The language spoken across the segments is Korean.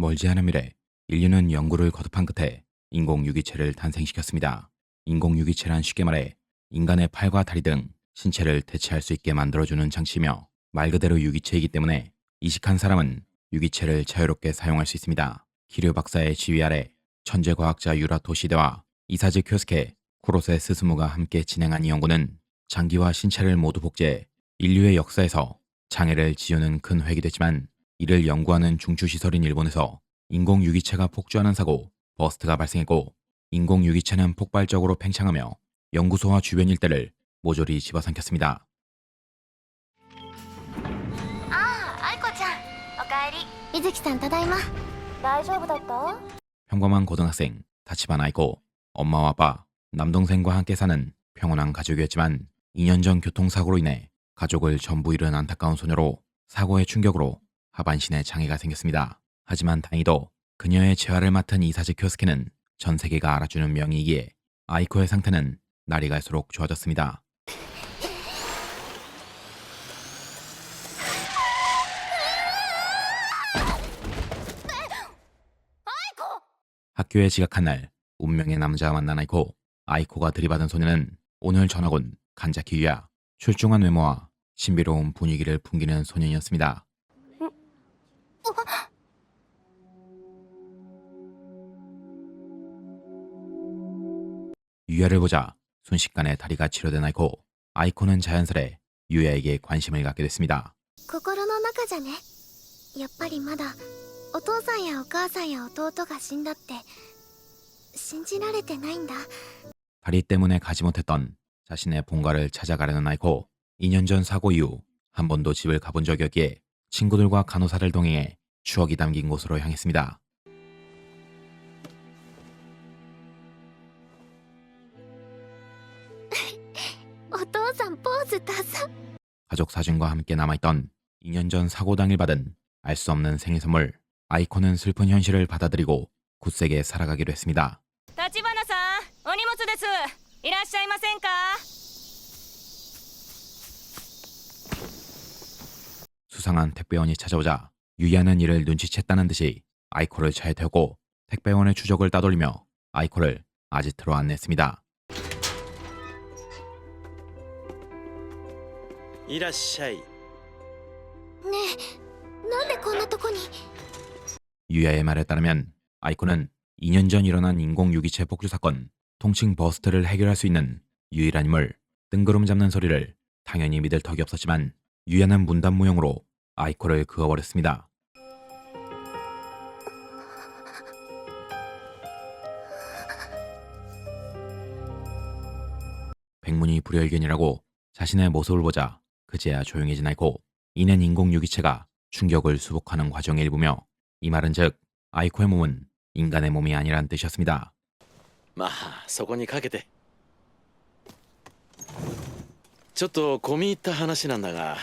멀지 않은 미래, 인류는 연구를 거듭한 끝에 인공 유기체를 탄생시켰습니다. 인공 유기체란 쉽게 말해 인간의 팔과 다리 등 신체를 대체할 수 있게 만들어주는 장치이며 말 그대로 유기체이기 때문에 이식한 사람은 유기체를 자유롭게 사용할 수 있습니다. 기류 박사의 지휘 아래 천재 과학자 유라토 시데와 이사즈 쿄스케, 쿠로세 스스무가 함께 진행한 이 연구는 장기와 신체를 모두 복제해 인류의 역사에서 장애를 지우는 큰 획이 됐지만, 이를 연구하는 중추시설인 일본에서 인공유기체가 폭주하는 사고, 버스트가 발생했고, 인공유기체는 폭발적으로 팽창하며 연구소와 주변 일대를 모조리 집어삼켰습니다. 愛子ちゃん、おかえり。みずきさん、ただいま。大丈夫だった？ 평범한 고등학생 타치반 아이코, 엄마와 아빠, 남동생과 함께 사는 평온한 가족이었지만 2년 전 교통사고로 인해 가족을 전부 잃은 안타까운 소녀로 사고의 충격으로 하반신에 장애가 생겼습니다. 하지만 다행히도 그녀의 재활을 맡은 이사즈 쿄스케는 전 세계가 알아주는 명의이기에 아이코의 상태는 날이 갈수록 좋아졌습니다. 학교에 지각한 날 운명의 남자와 만난 아이코가 들이받은 소녀는 오늘 전학 온 간자키 유야, 출중한 외모와 신비로운 분위기를 풍기는 소년이었습니다. 유야를 보자 순식간에 다리가 치료된 아이코는 자연스레 유야에게 관심을 갖게 됐습니다. 心の中じゃね。やっぱりまだお父さんやお母さんや弟が死んだって信じられてないんだ。 다리 때문에 가지 못했던 자신의 본가를 찾아가려는 2년 전 사고 이후 한 번도 집을 가본 적이 없기에 친구들과 간호사를 동행해 추억이 담긴 곳으로 향했습니다. お父さんポーズダサ。 가족 사진과 함께 남아있던 2년 전 사고 당일 받은 알 수 없는 생일 선물. 아이코는 슬픈 현실을 받아들이고 굳세게 살아가기로 했습니다. 立花さん、お荷物です。いらっしゃいませんか？ 수상한 택배원이 찾아오자 유야는 이를 눈치챘다는 듯이 아이코를 차에 태웠고 택배원의 추적을 따돌리며 아이코를 아지트로 안내했습니다. いらっしゃい。ねえ、なんでこんなとこに。 유야의 말에 따르면 아이코는 2년 전 일어난 인공유기체 폭주 사건, 통칭 버스트를 해결할 수 있는 유일한 인물, 뜬구름 잡는 소리를 당연히 믿을 턱이 없었지만 유야는 문단무용으로 아이코를 그어버렸습니다. 백문이 불여일견이라고 자신의 모습을 보자 그제야 조용해진 아이코. 이는 인공유기체가 충격을 수복하는 과정의 일부며, 이 말은 즉 아이코의 몸은 인간의 몸이 아니란 뜻이었습니다. まあそこにかけて。ちょっと込み入った話なんだが、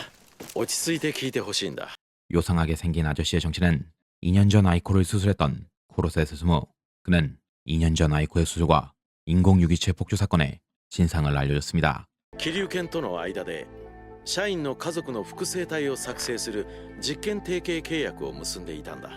落ち着いて聞いてほしいんだ。 요상하게 생긴 아저씨의 정체는 2년 전 아이코를 수술했던 쿠로세 스스무. 그는 2년 전 아이코의 수술과 인공유기체 폭주 사건의 진상을 알려줬습니다. 桐生犬との間で社員の家族の複製体を作成する実験提携契約を結んでいたんだ。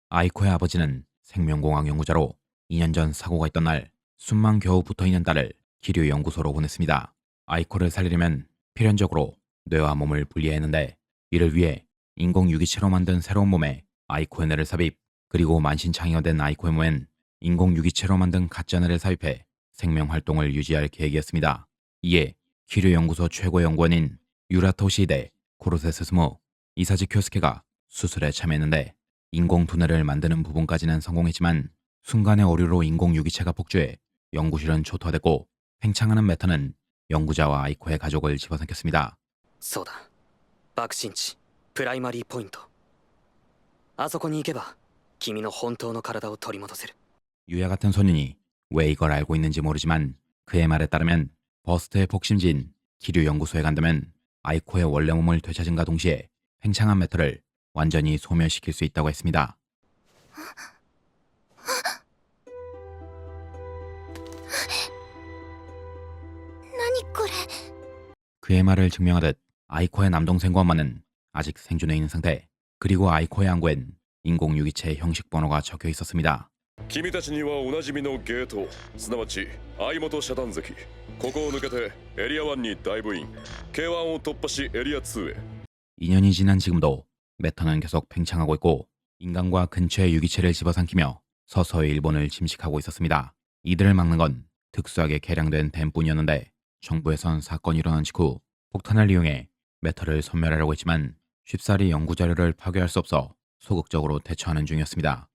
아이코의 아버지는 생명공학 연구자로 2년 전 사고가 있던 날 숨만 겨우 붙어있는 딸을 기류 연구소로 보냈습니다. 아이코를 살리려면 필연적으로 뇌와 몸을 분리해야 했는데, 이를 위해 인공유기체로 만든 새로운 몸에 아이코의 뇌를 삽입, 그리고 만신창이가 아이코의 몸엔 인공유기체로 만든 가짜 뇌를 삽입해 생명활동을 유지할 계획이었습니다. 이에 기류 연구소 최고 연구원인 유라토 시데, 쿠로세 스스무, 이사즈 쿄스케가 수술에 참여했는데, 인공 두뇌를 만드는 부분까지는 성공했지만 순간의 오류로 인공유기체가 폭주해 연구실은 초토화됐고 팽창하는 메탄은 연구자와 아이코의 가족을 집어삼켰습니다. そうだ、爆心地プライマリーポイント。あそこに行けば君の本当の体を取り戻せる。 유야 같은 소년이 왜 이걸 알고 있는지 모르지만 그의 말에 따르면 버스트의 복심지인 기류 연구소에 간다면 아이코의 원래 몸을 되찾음과 동시에 팽창한 메탈을 완전히 소멸시킬 수 있다고 했습니다. 그의 말을 증명하듯 아이코의 남동생과 엄마는 아직 생존해 있는 상태, 그리고 아이코의 안구엔 인공 유기체 형식 번호가 적혀 있었습니다. 君たちにはおなじみのゲート、すなわち相本遮断石。ここを抜けてエリア1にダイブイン、 K1 を突破しエリア2へ。 2년이 지난 지금도 매터는 계속 팽창하고 있고 인간과 근처의 유기체를 집어삼키며 서서히 일본을 침식하고 있었습니다. 이들을 막는 건 특수하게 개량된 댐뿐이었는데 정부에선 사건이 일어난 직후 폭탄을 이용해 매터를 소멸하려고 했지만 쉽사리 연구자료를 파괴할 수 없어 소극적으로 대처하는 중이었습니다.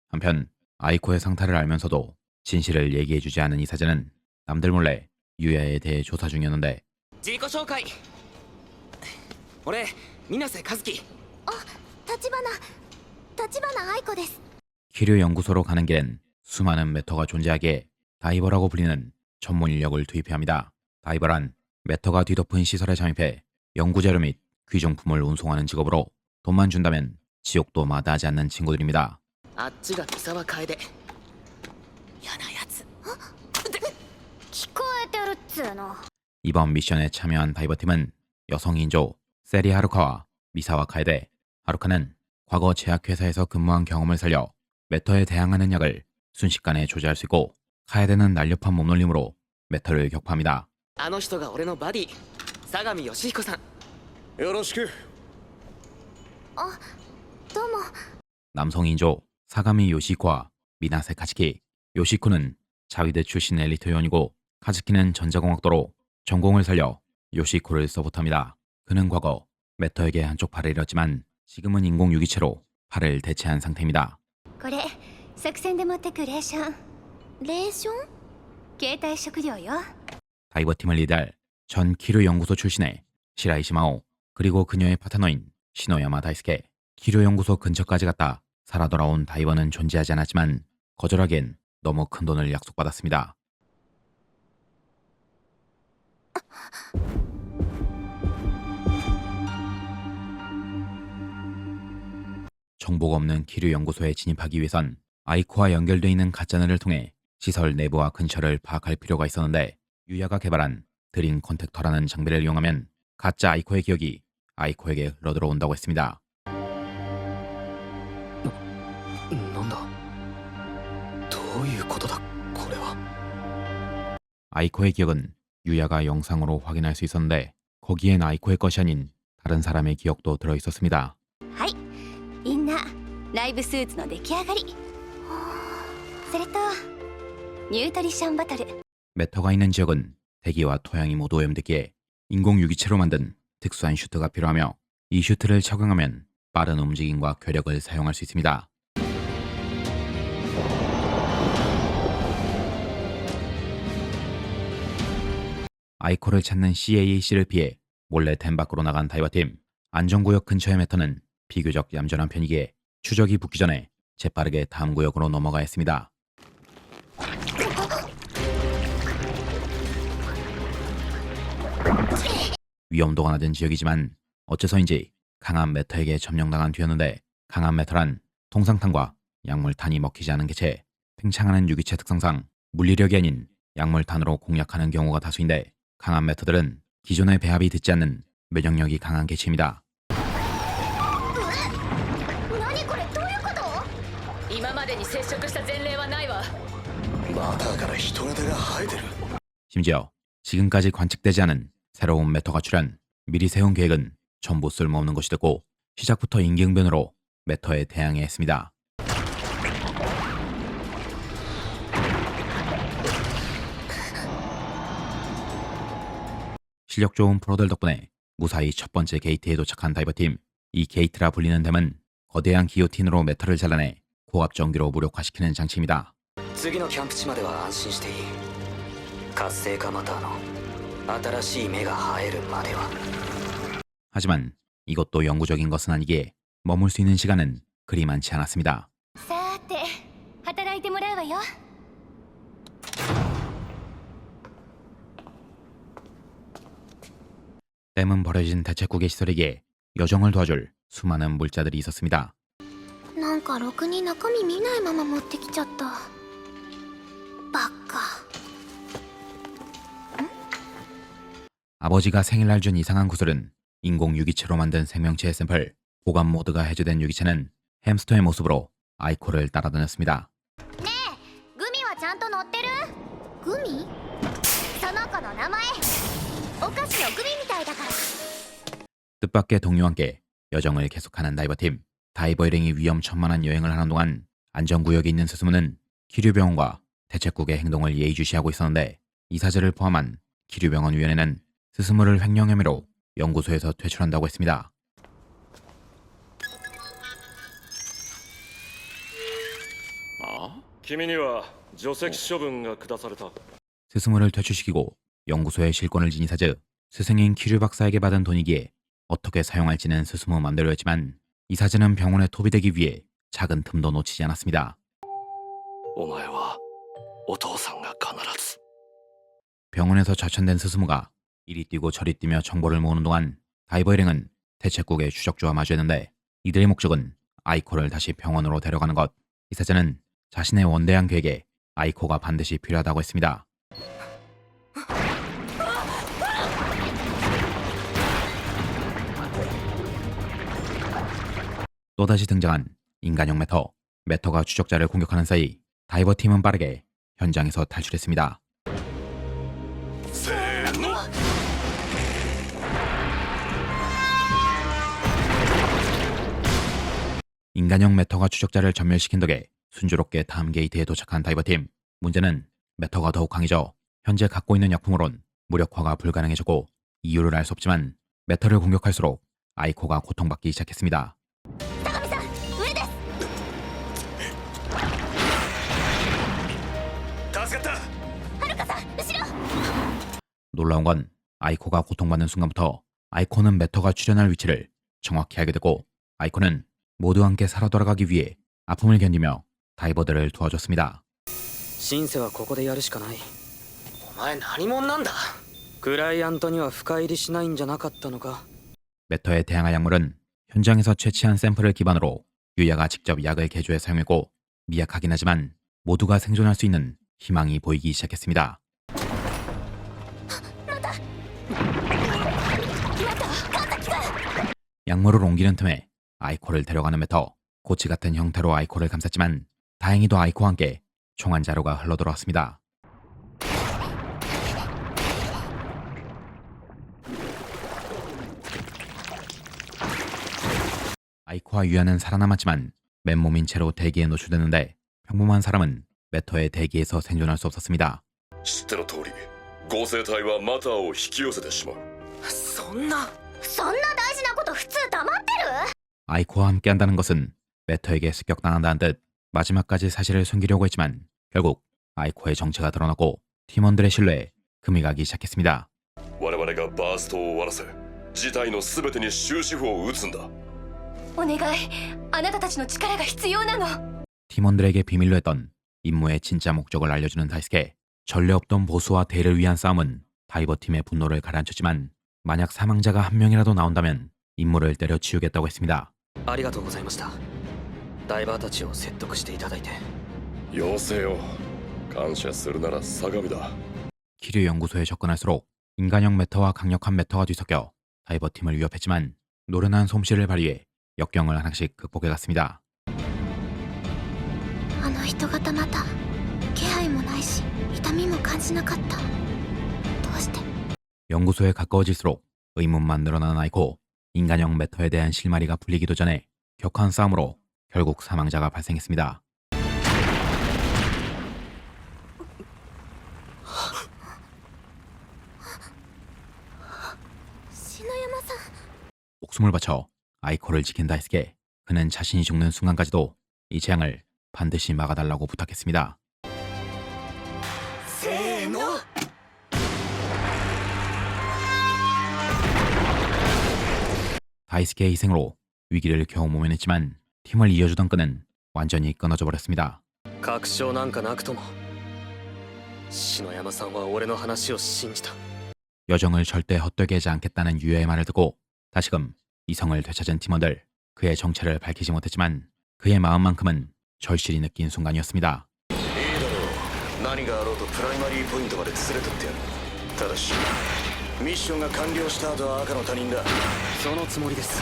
한편 아이코의 상태를 알면서도 진실을 얘기해주지 않은 이사제는 남들 몰래 유야에 대해 조사 중이었는데 自己紹介。俺水瀬和樹。立花愛子です。 키류 연구소로 가는 길엔 수많은 매터가 존재하기에 다이버라고 불리는 전문 인력을 투입해야 합니다. 다이버란 매터가 뒤덮은 시설에 잠입해 연구자료 및 귀중품을 운송하는 직업으로 돈만 준다면 지옥도 마다하지 않는 친구들입니다. あっちが三沢楓。嫌なやつ。聞こえてるっつーの。 이번 미션에 참여한 다이버팀은 여성 인조 세리 하루카와 미사와 카에데. 하루카는 과거 제약회사에서 근무한 경험을 살려 매터에 대항하는 약을 순식간에 조제할 수 있고, 카에데는 날렵한 몸놀림으로 매터를 격파합니다. あの人が俺のバディ、相模義彦さん。よろしく。どうも。 남성 인조 사가미 요시코와 미나세 카즈키. 요시코는 자위대 출신 엘리트 요원이고 카즈키는 전자공학도로 전공을 살려 요시코를 서포트합니다. 그는 과거 매터에게 한쪽 팔을 잃었지만 지금은 인공 유기체로 팔을 대체한 상태입니다. これ作戦で持ってくレーション。レーション？携帯食料よ。 다이버팀을 리드할 전 키류 연구소 출신의 시라이 시마오, 그리고 그녀의 파트너인 시노야마 다이스케. 키류 연구소 근처까지 갔다 살아 돌아온 다이버는 존재하지 않았지만 거절하기엔 너무 큰 돈을 약속받았습니다. 정보가 없는 키류 연구소에 진입하기 위해선 아이코와 연결되어 있는 가짜늘을 통해 시설 내부와 근처를 파악할 필요가 있었는데, 유야가 개발한 드림 컨택터라는 장비를 이용하면 가짜 아이코의 기억이 아이코에게 흘러들어온다고 했습니다. なんだ。どういうことだこれは。 아이코의 기억은 유야가 영상으로 확인할 수 있었는데 거기엔 아이코의 것이 아닌 다른 사람의 기억도 들어있었습니다. はい、みんなライブスーツの出来上がり。それとニュートリションボトル。 매터가 있는 지역은 대기와 토양이 모두 오염됐기에 인공 유기체로 만든 특수한 슈트가 필요하며 이 슈트를 착용하면 빠른 움직임과 괴력을 사용할 수 있습니다. 아이코를 찾는 CAAC를 피해 몰래 댐 밖으로 나간 다이버팀. 안전구역 근처의 매터는 비교적 얌전한 편이기에 추적이 붙기 전에 재빠르게 다음 구역으로 넘어가 했습니다. 위험도가 낮은 지역이지만 어째서인지 강한 매터에게 점령당한 뒤였는데, 강한 매터란 동상탄과 약물탄이 먹히지 않은 개체, 팽창하는 유기체 특성상 물리력이 아닌 약물탄으로 공략하는 경우가 다수인데 강한 매터들은 기존의 배합이 듣지 않는 면역력이 강한 개체입니다. 何これどういうこと？今までに接触した前例はないわ。またから人型が生えてる。 심지어 지금까지 관측되지 않은 새로운 매터가 출현. 미리 세운 계획은 전부 쓸모없는 것이 됐고 시작부터 임기응변으로 매터에 대항해야 했습니다. 실력 좋은 프로들 덕분에 무사히 첫 번째 게이트에 도착한 다이버팀. 이 게이트라 불리는 댐은 거대한 기요틴으로 메탈을 잘라내 고압 전기로 무력화시키는 장치입니다. 次のキャンプ地までは安心していい。活性化マターの新しい芽が生えるまでは。 하지만 이것도 영구적인 것은 아니기에 머물 수 있는 시간은 그리 많지 않았습니다. さーて働いてもらうわよ。 댐은 버려진 대책국의 시설이기에 여정을 도와줄 수많은 물자들이 있었습니다. なんかろくに中身見ないまま持ってきちゃった。バカ。 아버지가 생일날 준 이상한 구슬은 인공 유기체로 만든 생명체의 샘플, 보관 모드가 해제된 유기체는 햄스터의 모습으로 아이코를 따라다녔습니다. グミはちゃんと乗ってる？グミ？その子の名前お菓子のグミみたいだから。 뜻밖의 동료와 함께 여정을 계속하는 다이버팀. 다이버 일행이 위험천만한 여행을 하는 동안 안전구역에 있는 스스무는 기류병원과 대책국의 행동을 예의주시하고 있었는데, 이사제를 포함한 기류병원위원회는 스스무를 횡령 혐의로 연구소에서 퇴출한다고 했습니다. 君には除籍処分が下された。 스스무를 퇴출시키고 연구소에 실권을 지닌 이사제, 스승인 키류 박사에게 받은 돈이기에 어떻게 사용할지는 스스무 맘대로였지만, 이사제는 병원에 토비되기 위해 작은 틈도 놓치지 않았습니다. お前はお父さんが必ず 병원에서 좌천된 스스무가 이리 뛰고 저리 뛰며 정보를 모으는 동안 다이버 일행은 대책국의 추적주와 마주했는데, 이들의 목적은 아이코를 다시 병원으로 데려가는 것. 이사제는 자신의 원대한 계획에 아이코가 반드시 필요하다고 했습니다. 또다시 등장한 인간형 메터가 추적자를 공격하는 사이 다이버팀은 빠르게 현장에서 탈출했습니다. 인간형 메터가 추적자를 전멸시킨 덕에 순조롭게 다음 게이트에 도착한 다이버팀. 문제는 메터가 더욱 강해져 현재 갖고 있는 약품으론 무력화가 불가능해졌고, 이유를 알 수 없지만 메터를 공격할수록 아이코가 고통받기 시작했습니다. 高見さん上です。助かった。はるかさん後ろ。 놀라운 건 아이코가 고통받는 순간부터 아이코는 메터가 출현할 위치를 정확히 알게 되고, 아이코는 모두 함께 살아 돌아가기 위해 아픔을 견디며 다이버들을 도와줬습니다. シンセはここでやるしかない。お前何者なんだ。クライアントには深入りしないんじゃなかったのか。 메터에 대항할 약물은 현장에서 채취한 샘플을 기반으로 유야가 직접 약을 개조해 사용했고, 미약하긴 하지만 모두가 생존할 수 있는 희망이 보이기 시작했습니다. 약물을 옮기는 틈에 아이코를 데려가는 메터. 고치 같은 형태로 아이코를 감쌌지만 다행히도 아이코와 함께 총알 자루가 흘러들어왔습니다. 아이코와 유야는 살아남았지만 맨몸인 채로 대기에 노출됐는데, 평범한 사람은 메터의 대기에서 생존할 수 없었습니다. 知っての通り、合成体はマターを引き寄せてしまう。そんな。そんな大事なこと普通黙ってる？ 아이코와 함께한다는 것은 메터에게 습격당한다는 뜻. 마지막까지 사실을 숨기려고 했지만 결국 아이코의 정체가 드러났고 팀원들의 신뢰에 금이 가기 시작했습니다. 我々がバーストを終わらせ、事態の全てに終止符を打つんだ。お願いあなたたちの力が必要なの。 팀원들에게 비밀로 했던 임무의 진짜 목적을 알려주는 다이스케. 전례 없던 보수와 대를 위한 싸움은 다이버팀의 분노를 가라앉혔지만, 만약 사망자가 한 명이라도 나온다면 임무를 때려치우겠다고 했습니다. ありがとうございました。ダイバーたちを説得していただいて。要請よ。感謝するなら相模だ。 키류 연구소에 접근할수록 인간형 메터와 강력한 메터가 뒤섞여 다이버팀을 위협했지만 노련한 솜씨를 발휘해 역경을 하나씩 극복해갔습니다. あの人型また気配もないし痛みも感じなかった。どうして？ 연구소에 가까워질수록 의문만 늘어나는 아이코. 인간형 메터에 대한 실마리가 풀리기도 전에 격한 싸움으로 결국 사망자가 발생했습니다. 篠山さん。 목숨을 바쳐 아이코를 지킨 다이스케. 그는 자신이 죽는 순간까지도 이 재앙을 반드시 막아달라고 부탁했습니다. せーの。 다이스케의 희생으로 위기를 겨우 모면했지만 팀을 이어주던 끈은 완전히 끊어져 버렸습니다. 確証なんかなくとも篠山さんは俺の話を信じた。 여정을 절대 헛되게 하지 않겠다는 유야의 말을 듣고 다시금 이성을 되찾은 팀원들. 그의 정체를 밝히지 못했지만 그의 마음만큼은 절실히 느낀 순간이었습니다. いいだろう。何があろうとプライマリーポイントまで連れてってやる。ただしミッションが完了した後は赤の他人だ。そのつもりです。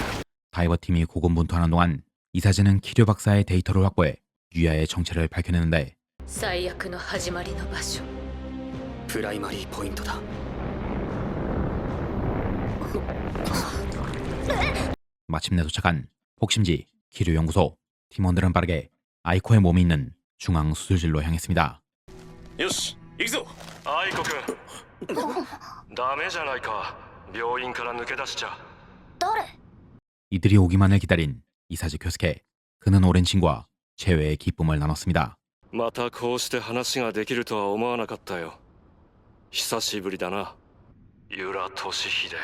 다이버팀이 고군분투하는 동안 이사즈는 키류 박사의 데이터를 확보해 유야의 정체를 밝혀내는데 最悪の始まりの場所。プライマリーポイントだ。 마침내 도착한 폭심지 키류 연구소. 팀원들은 빠르게 아이코의 몸이 있는 중앙 수술실로 향했습니다. よし行くぞ。アイコ君ダメじゃないか。病院から抜け出しちゃ。誰？ 이들이 오기만을 기다린 이사즈 교스케. 그는 오랜 친구와 최후의 기쁨을 나눴습니다. またこうして話ができるとは思わなかったよ。久しぶりだな、ユラトシヒデ。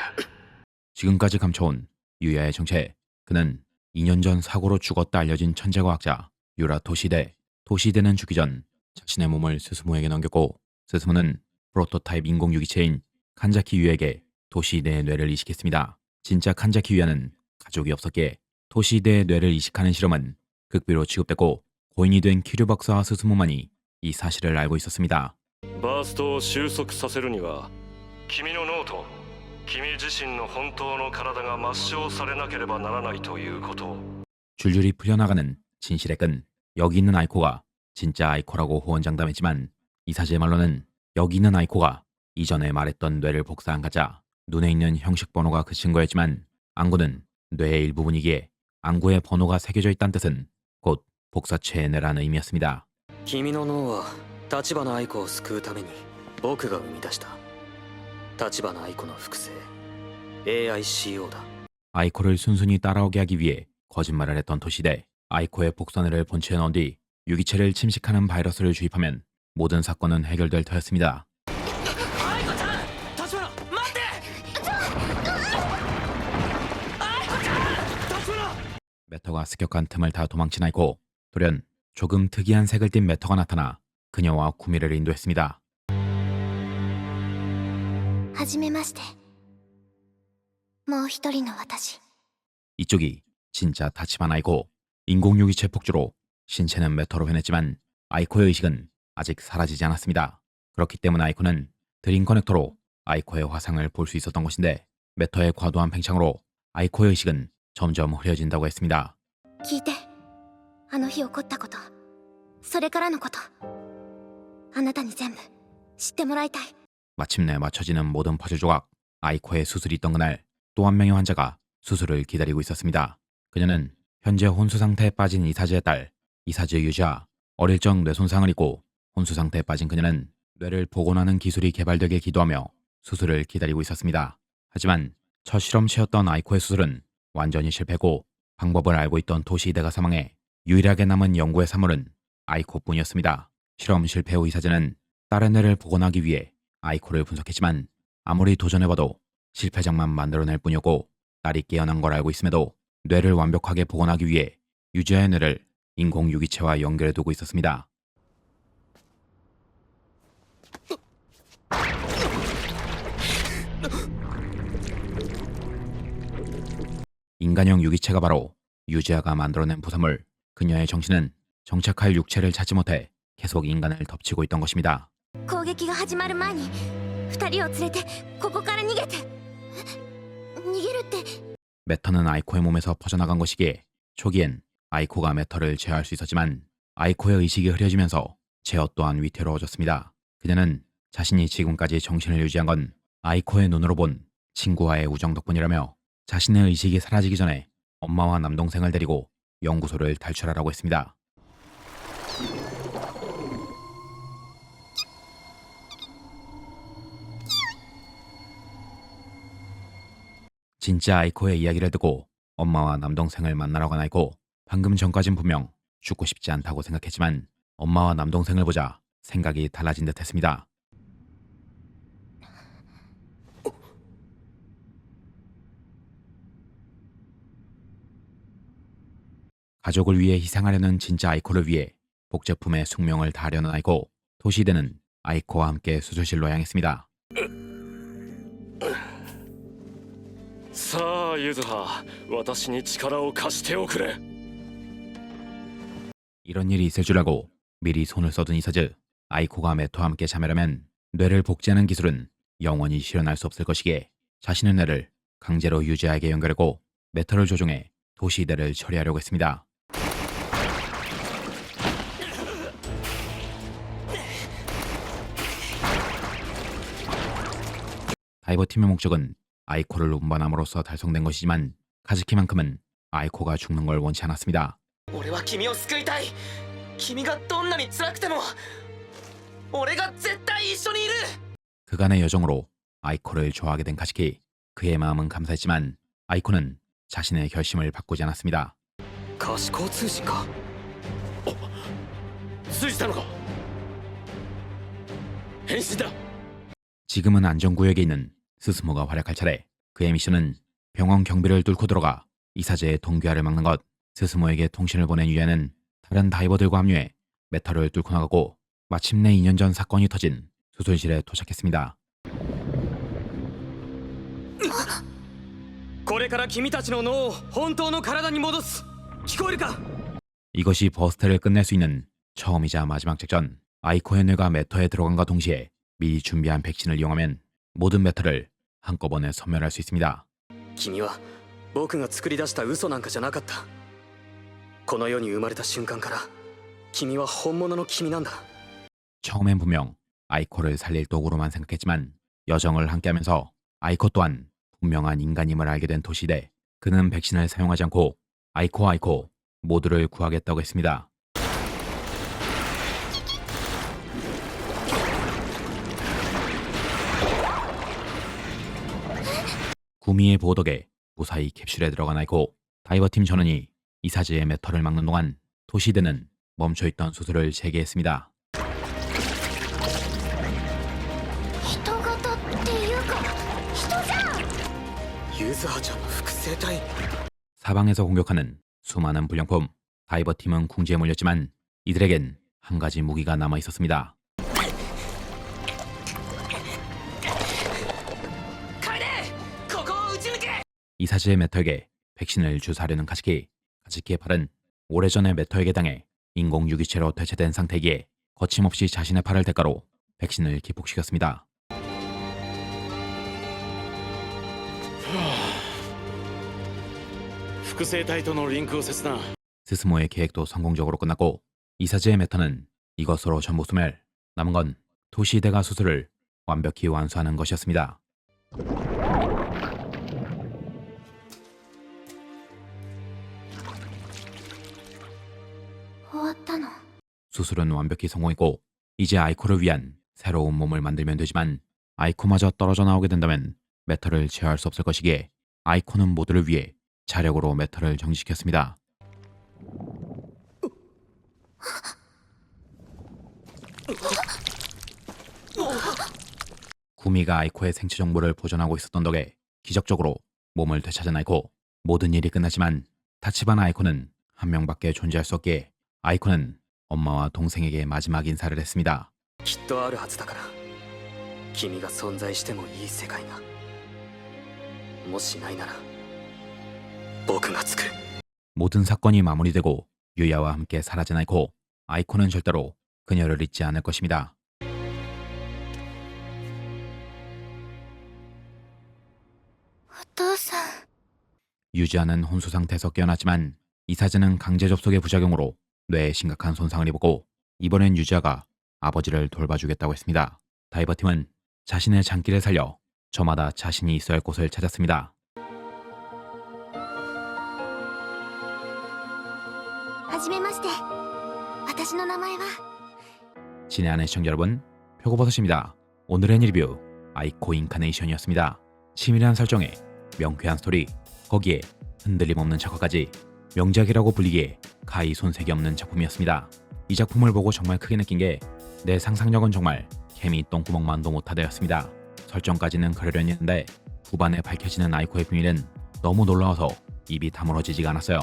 지금까지 감춰온 유야의 정체. 그는 2년 전 사고로 죽었다 알려진 천재과학자 유라 토시데. 토시데는 죽기 전 자신의 몸을 스스무에게 넘겼고 스스무는 프로토타입 인공 유기체인 칸자키 유에게 토시데의 뇌를 이식했습니다. 진짜 칸자키 유야는 가족이 없었기에 토시데의 뇌를 이식하는 실험은 극비로 취급됐고 고인이 된 키류 박사와 스스무만이 이 사실을 알고 있었습니다. バーストを収束させるには君の脳と君自身の本当の体が抹消されなければならないということを。 줄줄이 풀려나가는 진실의 끈. 여기 있는 아이코가 진짜 아이코라고 호언장담했지만 이사즈의 말로는 여기 있는 아이코가 이전에 말했던 뇌를 복사한 가짜. 눈에 있는 형식 번호가 그 증거였지만 안구는 뇌의 일부분이기에 안구에 번호가 새겨져 있다는 뜻은 곧 복사체의 뇌라는 의미였습니다. 君の脳は立花愛子を救うために僕が生み出した立花愛子の複製 AICO だ。 아이코를 순순히 따라오게 하기 위해 거짓말을 했던 토시데. 아이코의 복선을 본체에 넣은 뒤 유기체를 침식하는 바이러스를 주입하면 모든 사건은 해결될 터였습니다. 메터가 습격한 틈을 타 도망친 아이코. 돌연 조금 특이한 색을 띤 메터가 나타나 그녀와 구미를 인도했습니다. はじめまして。もう一人の私。 이쪽이 진짜 다치반 아이코. 인공유기체 폭주로 신체는 메터로 변했지만 아이코의 의식은 아직 사라지지 않았습니다. 그렇기 때문에 아이코는 드림 커넥터로 아이코의 화상을 볼 수 있었던 것인데 메터의 과도한 팽창으로 아이코의 의식은 점점 흐려진다고 했습니다. 聞いて。あの日起こったこと。それからのこと。あなたに全部知ってもらいたい。 마침내 맞춰지는 모든 퍼즐 조각. 아이코의 수술이 있던 그날 또 한 명의 환자가 수술을 기다리고 있었습니다. 그녀는 현재 혼수 상태에 빠진 이사즈의 딸 이사즈 유자. 어릴 적 뇌 손상을 입고 혼수 상태에 빠진 그녀는 뇌를 복원하는 기술이 개발되게 기도하며 수술을 기다리고 있었습니다. 하지만 첫 실험체였던 아이코의 수술은 완전히 실패했고 방법을 알고 있던 토시히데가 사망해 유일하게 남은 연구의 사물은 아이코뿐이었습니다. 실험 실패 후 이사즈는 딸의 뇌를 복원하기 위해 아이코를 분석했지만 아무리 도전해봐도 실패작만 만들어낼 뿐이었고 딸이 깨어난 걸 알고 있음에도 뇌를 완벽하게 복원하기 위해 유지아의 뇌를 인공유기체와 연결해두고 있었습니다. 인간형 유기체가 바로 유지아가 만들어낸 부산물. 그녀의 정신은 정착할 육체를 찾지 못해 계속 인간을 덮치고 있던 것입니다. 攻撃が始まる前に二人を連れてここから逃げて。逃げるって。 메터는 아이코의 몸에서 퍼져나간 것이기에 초기엔 아이코가 메터를 제어할 수 있었지만 아이코의 의식이 흐려지면서 제어 또한 위태로워졌습니다. 그녀는 자신이 지금까지 정신을 유지한 건 아이코의 눈으로 본 친구와의 우정 덕분이라며 자신의 의식이 사라지기 전에 엄마와 남동생을 데리고 연구소를 탈출하라고 했습니다. 진짜 아이코의 이야기를 듣고 엄마와 남동생을 만나러 간 아이코. 방금 전까진 분명 죽고 싶지 않다고 생각했지만 엄마와 남동생을 보자 생각이 달라진 듯 했습니다. 가족을 위해 희생하려는 진짜 아이코를 위해 복제품의 숙명을 다하려는 아이코. 토시히데는 아이코와 함께 수술실로 향했습니다. さあユズハ、私に力を貸しておくれ。 이런 일이 있을 줄 알고 미리 손을 써둔 이사즈. 아이코가 메토와 함께 자멸하면 뇌를 복제하는 기술은 영원히 실현할 수 없을 것이기에 자신의 뇌를 강제로 유지아에게 연결하고 메탈을 조종해 도시이대를 처리하려고 했습니다. 다이버팀의 목적은 아이코를 운반함으로써 달성된 것이지만 카즈키만큼은 아이코가 죽는 걸 원치 않았습니다. 俺は君を救いたい。君がどんなに辛くても俺が絶対一緒にいる。 그간의 여정으로 아이코를 좋아하게 된 카즈키. 그의 마음은 감사했지만 아이코는 자신의 결심을 바꾸지 않았습니다. 可視光通信か。通じたのか。変身だ。 지금은 안전구역에 있는 스스모가 활약할 차례. 그의 미션은 병원 경비를 뚫고 들어가 이사제의 동기화를 막는 것. 스스모에게 통신을 보낸 유야는 다른 다이버들과 합류해 메탈을 뚫고 나가고 마침내 2년 전 사건이 터진 수술실에 도착했습니다. これから君たちの脳を本当の体に戻す。聞こえるか。 이것이 버스트를 끝낼 수 있는 처음이자 마지막 작전. 아이코의 뇌가 메터에 들어간과 동시에 미리 준비한 백신을 이용하면 모든 메터를 한꺼번에 섬멸할 수 있습니다. 君は僕が作り出した嘘なんかじゃなかった。この世に生まれた瞬間から君は本物の君なんだ。 처음엔 분명 아이코를 살릴 도구로만 생각했지만 여정을 함께하면서 아이코 또한 분명한 인간임을 알게 된 도시대. 그는 백신을 사용하지 않고 아이코 모두를 구하겠다고 했습니다. 구미의 보호 덕에 무사히 캡슐에 들어간 아이코. 다이버팀 전원이 이사제의 메터를 막는 동안 도시대는 멈춰있던 수술을 재개했습니다. 人型っていうか人じゃん。ユズハちゃんの複製体。 사방에서 공격하는 수많은 불량품. 다이버팀은 궁지에 몰렸지만 이들에겐 한 가지 무기가 남아 있었습니다. 楓、ここを撃ち抜け。 이사제의 메터에게 백신을 주사하려는 카즈키. 카즈키의 팔은 오래전에 메터에게 당해 인공 유기체로 대체된 상태이기에 거침없이 자신의 팔을 대가로 백신을 기폭시켰습니다. 複製体とのリンクを切断。 스스모의 계획도 성공적으로 끝났고 이사제의 메터는 이것으로 전부 소멸. 남은 건 도시대가 수술을 완벽히 완수하는 것이었습니다. 終わったの。 수술은 완벽히 성공했고 이제 아이코를 위한 새로운 몸을 만들면 되지만 아이코마저 떨어져 나오게 된다면 메터를 제어할 수 없을 것이기에 아이코는 모두를 위해 자력으로 메터를 정지시켰습니다. 구미가 아이코의 생체 정보를 보존하고 있었던 덕에 기적적으로 몸을 되찾은 아이코. 모든 일이 끝났지만 타치바나 아이코는 한 명밖에 존재할 수 없기에 아이코는 엄마와 동생에게 마지막 인사를 했습니다. きっとあるはずだから。君が存在してもいい世界が。もしないなら僕が作る。 모든 사건이 마무리되고 유야와 함께 사라진 아이코. 아이코는 절대로 그녀를 잊지 않을 것입니다. お父さん。 유지아는 혼수 상태에서 깨어났지만 이사제는 강제 접속의 부작용으로 뇌에 심각한 손상을 입었고 이번엔 유지아가 아버지를 돌봐주겠다고 했습니다. 다이버팀은 자신의 장기를 살려 저마다 자신이 있어야 할 곳을 찾았습니다. はじめまして。私の名前は。 신의 안의 시청자 여러분, 표고버섯입니다. 오늘의 리뷰 아이코 인카네이션이었습니다. 치밀한 설정에 명쾌한 스토리, 거기에 흔들림 없는 작화까지 명작이라고 불리기에 가히 손색이 없는 작품이었습니다. 이 작품을 보고 정말 크게 느낀 게 내 상상력은 정말 개미 똥구멍만도 못하다였습니다. 설정까지는 그러려니 했는데 후반에 밝혀지는 아이코의 비밀은 너무 놀라워서 입이 다물어지지가 않았어요.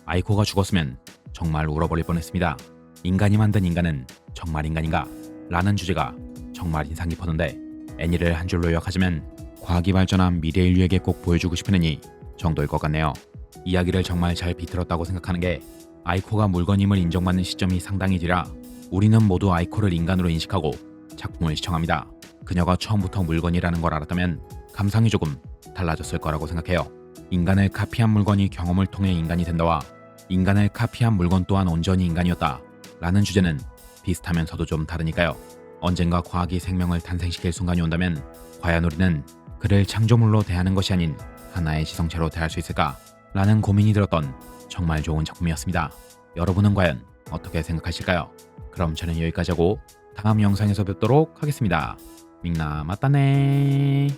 아이코가 죽었으면 정말 울어버릴 뻔했습니다. 인간이 만든 인간은 정말 인간인가? 라는 주제가 정말 인상 깊었는데 애니를 한 줄로 요약하자면 과학이 발전한 미래 인류에게 꼭 보여주고 싶은 애니 정도일 것 같네요. 이야기를 정말 잘 비틀었다고 생각하는 게 아이코가 물건임을 인정받는 시점이 상당히 뒤라 우리는 모두 아이코를 인간으로 인식하고 작품을 시청합니다. 그녀가 처음부터 물건이라는 걸 알았다면 감상이 조금 달라졌을 거라고 생각해요. 인간을 카피한 물건이 경험을 통해 인간이 된다와 인간을 카피한 물건 또한 온전히 인간이었다 라는 주제는 비슷하면서도 좀 다르니까요. 언젠가 과학이 생명을 탄생시킬 순간이 온다면 과연 우리는 그를 창조물로 대하는 것이 아닌 하나의 지성체로 대할 수 있을까? 라는 고민이 들었던 정말 좋은 작품이었습니다. 여러분은 과연 어떻게 생각하실까요? 그럼 저는 여기까지 하고 다음 영상에서 뵙도록 하겠습니다. 밍나 맞다네.